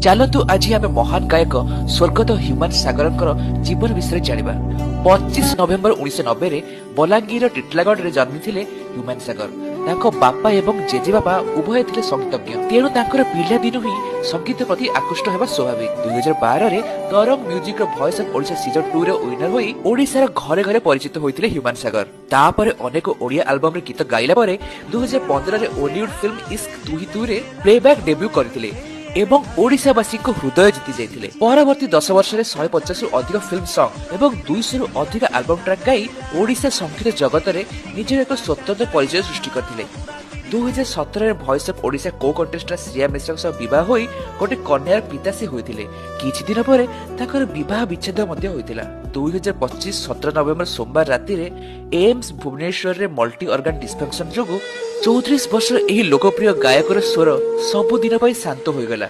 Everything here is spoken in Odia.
ଚାଲନ୍ତୁ ଆଜି ଆମେ ମହାନ ଗାୟକ ସ୍ୱର୍ଗତ ହ୍ୟୁମାନ ସାଗରଙ୍କର ଜୀବନ ବିଷୟରେ ଜାଣିବା। 25 ନଭେମ୍ବର 1990ରେ ବଲାଙ୍ଗୀର ଟିଟଲାଗଡ଼ରେ ଜନ୍ମିଥିଲେ ହ୍ୟୁମାନ ସାଗର। ତାଙ୍କ ବାପା ଏବଂ ଜେଜେବାପା ଉଭୟ ଥିଲେ ସଙ୍ଗୀତଜ୍ଞ, ତେଣୁ ତାଙ୍କର ପିଲାଦିନୁ ହିଁ ସଙ୍ଗୀତ ପ୍ରତି ଆକୃଷ୍ଟ ହେବା ସ୍ୱାଭାବିକ। 2012ରେ ତରଙ୍ଗ ମ୍ୟୁଜିକର ଭଏସ୍ ଅଫ୍ ଓଡ଼ିଶା ସିଜନ 2ର ୱିନର ହୋଇ ଓଡ଼ିଶାର ଘରେ ଘରେ ପରିଚିତ ହୋଇଥିଲେ ହ୍ୟୁମାନ ସାଗର। ତାପରେ ଅନେକ ଓଡ଼ିଆ ଆଲବମରେ ଗୀତ ଗାଇଲା ପରେ 2015ରେ ଓଲିଉଡ ଫିଲ୍ମ ଇସ୍କ ତୁ ହି ତୁରେ ପ୍ଲେବ୍ୟାକ୍ ଡେବ୍ୟୁ କରିଥିଲେ ଏବଂ ଓଡ଼ିଶାବାସୀଙ୍କ ହୃଦୟ ଜିତି ଯାଇଥିଲେ। ପରବର୍ତ୍ତୀ 10 ବର୍ଷରେ 150ରୁ ଅଧିକ ଫିଲ୍ମ ସଙ୍ଗ ଏବଂ 200ରୁ ଅଧିକ ଆଲବମ ଟ୍ରାକ୍ ଗାଇ ଓଡ଼ିଶା ସଙ୍ଗୀତ ଜଗତରେ ନିଜର ଏକ ସ୍ୱତନ୍ତ୍ର ପରିଚୟ ସୃଷ୍ଟି କରିଥିଲେ। 2017ରେ ଭଏସ୍ ଅଫ୍ ଓଡ଼ିଶା କୋ କଣ୍ଟେଷ୍ଟେଣ୍ଟ ଶ୍ରେୟା ମିଶ୍ରଙ୍କ ସହ ବିବାହ ହୋଇ ଗୋଟେ କନ୍ୟାର ପିତା ସେ ହୋଇଥିଲେ। କିଛି ଦିନ ପରେ ତାଙ୍କର ବିବାହ ବିଚ୍ଛେଦ ମଧ୍ୟ ହୋଇଥିଲା। 2025 17 ନଭେମ୍ବର ସୋମବାର ରାତିରେ ଏମ୍ସ ଭୁବନେଶ୍ୱରରେ ମଲ୍ଟି ଅର୍ଗାନ ଡିସଫଙ୍କସନ ଯୋଗୁଁ 34 ବର୍ଷର ଏହି ଲୋକପ୍ରିୟ ଗାୟକର ସ୍ୱର ସବୁଦିନ ପାଇଁ ଶାନ୍ତ ହୋଇଗଲା।